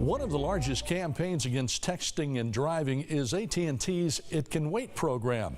One of the largest campaigns against texting and driving is AT&T's It Can Wait program.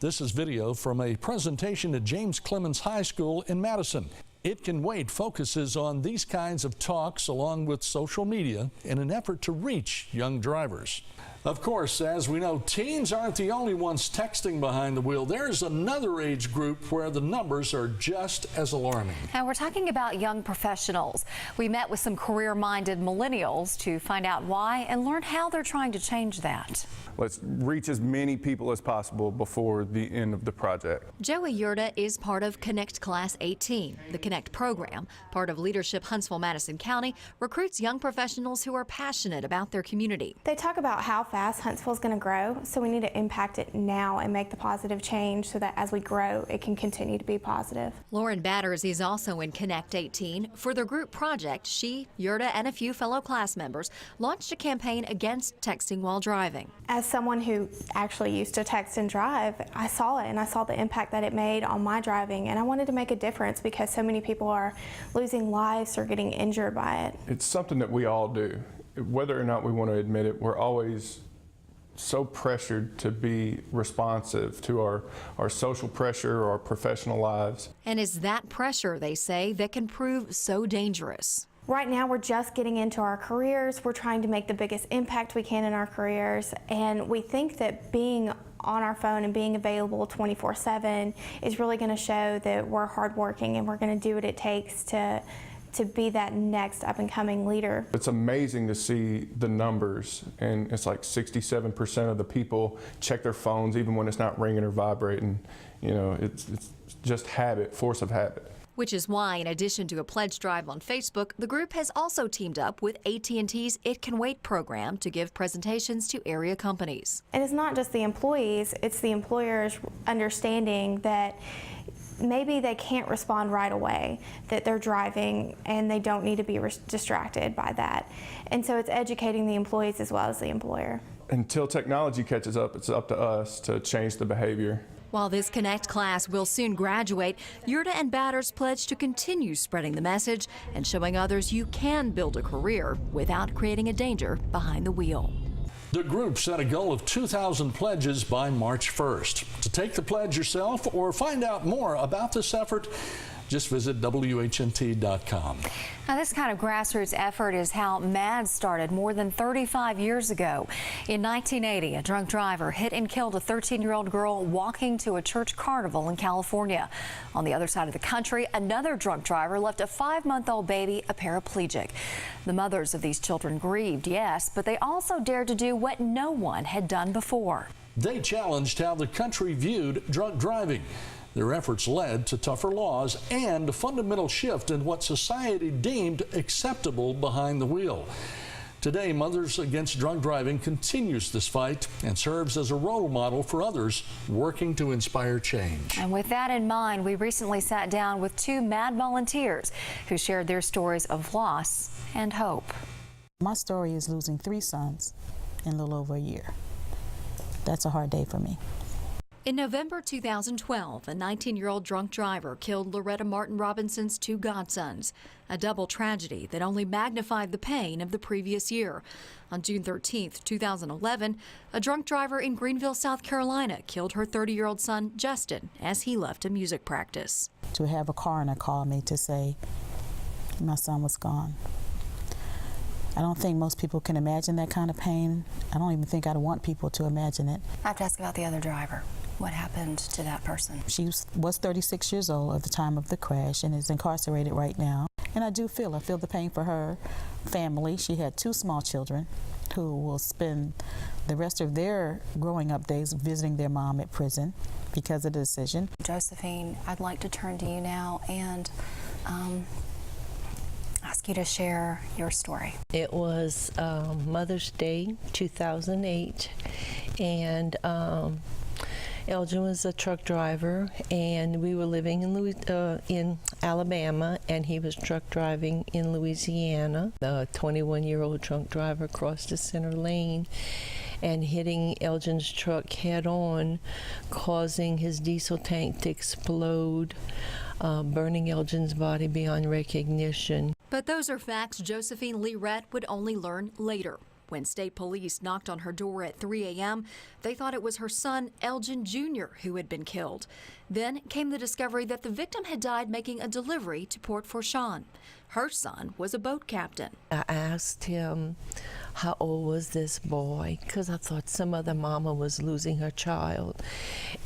This is video from a presentation at James Clemens High School in Madison. It Can Wait focuses on these kinds of talks along with social media in an effort to reach young drivers. Of course, as we know, teens aren't the only ones texting behind the wheel. There's another age group where the numbers are just as alarming. And we're talking about young professionals. We met with some career-minded millennials to find out why and learn how they're trying to change that. Let's reach as many people as possible before the end of the project. Joey Yurda is part of Connect Class 18. The Connect program, part of Leadership Huntsville-Madison County, recruits young professionals who are passionate about their community. They talk about how fast Huntsville is going to grow, so we need to impact it now and make the positive change so that as we grow, it can continue to be positive. Lauren Batters is also in Connect 18. For their group project, she, Yurda, and a few fellow class members launched a campaign against texting while driving. As someone who actually used to text and drive, I saw it and I saw the impact that it made on my driving, and I wanted to make a difference because so many people are losing lives or getting injured by it. It's something that we all do. Whether or not we want to admit it, we're always so pressured to be responsive to our social pressure or our professional lives. And it's that pressure, they say, that can prove so dangerous. Right now, we're just getting into our careers. We're trying to make the biggest impact we can in our careers, and we think that being on our phone and being available 24/7 is really going to show that we're hardworking and we're going to do what it takes to be that next up-and-coming leader. It's amazing to see the numbers, and it's like 67% of the people check their phones even when it's not ringing or vibrating. You know, it's just habit, force of habit. Which is why, in addition to a pledge drive on Facebook, the group has also teamed up with AT&T's It Can Wait program to give presentations to area companies. And it's not just the employees, it's the employers understanding that maybe they can't respond right away, that they're driving and they don't need to be distracted by that. And so it's educating the employees as well as the employer. Until technology catches up, it's up to us to change the behavior. While this Connect class will soon graduate, Yurda and Batters pledge to continue spreading the message and showing others you can build a career without creating a danger behind the wheel. The group set a goal of 2,000 pledges by March 1st. To take the pledge yourself or find out more about this effort, just visit WHNT.com. Now, this kind of grassroots effort is how MADS started more than 35 years ago. In 1980, a drunk driver hit and killed a 13-year-old girl walking to a church carnival in California. On the other side of the country, another drunk driver left a 5-month-old baby a paraplegic. The mothers of these children grieved, yes, but they also dared to do what no one had done before. They challenged how the country viewed drunk driving. Their efforts led to tougher laws and a fundamental shift in what society deemed acceptable behind the wheel. Today, Mothers Against Drunk Driving continues this fight and serves as a role model for others working to inspire change. And with that in mind, we recently sat down with 2 MAD volunteers who shared their stories of loss and hope. My story is losing 3 sons in a little over a year. That's a hard day for me. In November 2012, a 19-year-old drunk driver killed Loretta Martin Robinson's 2 godsons, a double tragedy that only magnified the pain of the previous year. On June 13, 2011, a drunk driver in Greenville, South Carolina, killed her 30-year-old son, Justin, as he left a music practice. To have a coroner call me to say my son was gone. I don't think most people can imagine that kind of pain. I don't even think I'd want people to imagine it. I have to ask about the other driver. What happened to that person? She was 36 years old at the time of the crash and is incarcerated right now. And I feel the pain for her family. She had 2 small children who will spend the rest of their growing up days visiting their mom at prison because of the decision. Josephine, I'd like to turn to you now and ask you to share your story. It was Mother's Day 2008, and Elgin was a truck driver, and we were living in Alabama, and he was truck driving in Louisiana. The 21-year-old drunk driver crossed the center lane and hitting Elgin's truck head-on, causing his diesel tank to explode, burning Elgin's body beyond recognition. But those are facts Josephine Lee Rett would only learn later. When state police knocked on her door at 3 a.m., they thought it was her son, Elgin Jr., who had been killed. Then came the discovery that the victim had died making a delivery to Port Fourchon. Her son was a boat captain. I asked him how old was this boy, because I thought some other mama was losing her child.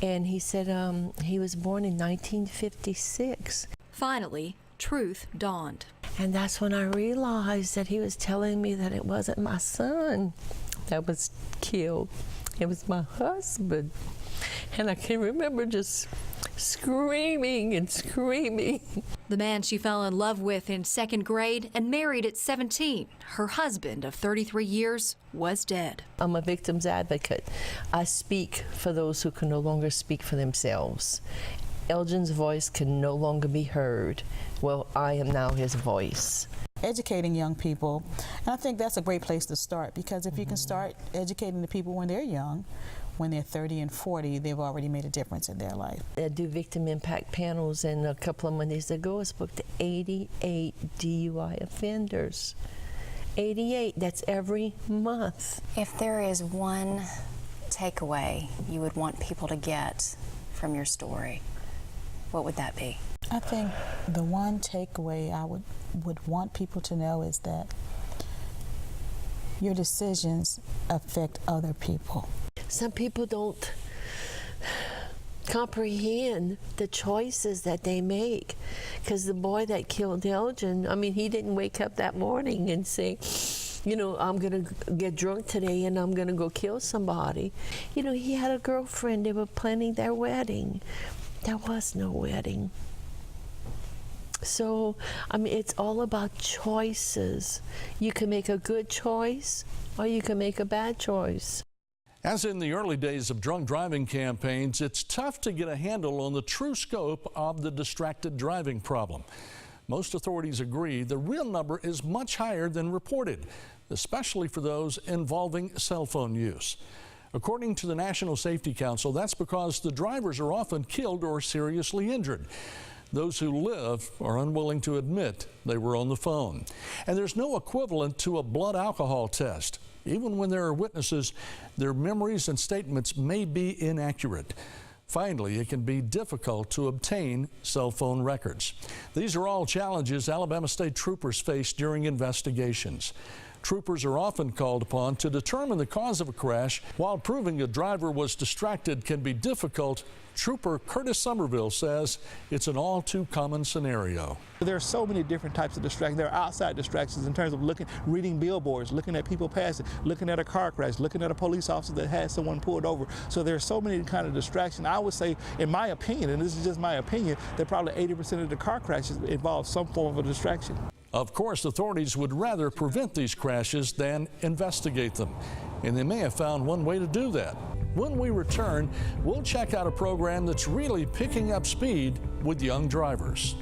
And he said he was born in 1956. Finally, truth dawned. And that's when I realized that he was telling me that it wasn't my son that was killed. It was my husband. And I can remember just screaming and screaming. The man she fell in love with in second grade and married at 17, her husband of 33 years, was dead. I'm a victim's advocate. I speak for those who can no longer speak for themselves. Elgin's voice can no longer be heard. Well, I am now his voice. Educating young people, and I think that's a great place to start, because if you can start educating the people when they're young, when they're 30 and 40, they've already made a difference in their life. I do victim impact panels, and a couple of Mondays ago I spoke to 88 DUI offenders. 88, that's every month. If there is one takeaway you would want people to get from your story, what would that be? I think the one takeaway I would want people to know is that your decisions affect other people. Some people don't comprehend the choices that they make, because the boy that killed Elgin, I mean, he didn't wake up that morning and say, you know, I'm going to get drunk today and I'm going to go kill somebody. You know, he had a girlfriend. They were planning their wedding. There was no wedding. So, I mean, it's all about choices. You can make a good choice or you can make a bad choice. As in the early days of drunk driving campaigns, it's tough to get a handle on the true scope of the distracted driving problem. Most authorities agree the real number is much higher than reported, especially for those involving cell phone use. According to the National Safety Council, that's because the drivers are often killed or seriously injured. Those who live are unwilling to admit they were on the phone. And there's no equivalent to a blood alcohol test. Even when there are witnesses, their memories and statements may be inaccurate. Finally, it can be difficult to obtain cell phone records. These are all challenges Alabama State troopers face during investigations. Troopers are often called upon to determine the cause of a crash. While proving a driver was distracted can be difficult, Trooper Curtis Somerville says it's an all too common scenario. There are so many different types of distractions. There are outside distractions in terms of reading billboards, looking at people passing, looking at a car crash, looking at a police officer that had someone pulled over. So there are so many kind of distractions. I would say, in my opinion, and this is just my opinion, that probably 80% of the car crashes involve some form of a distraction. Of course, authorities would rather prevent these crashes than investigate them, and they may have found one way to do that. When we return, we'll check out a program that's really picking up speed with young drivers.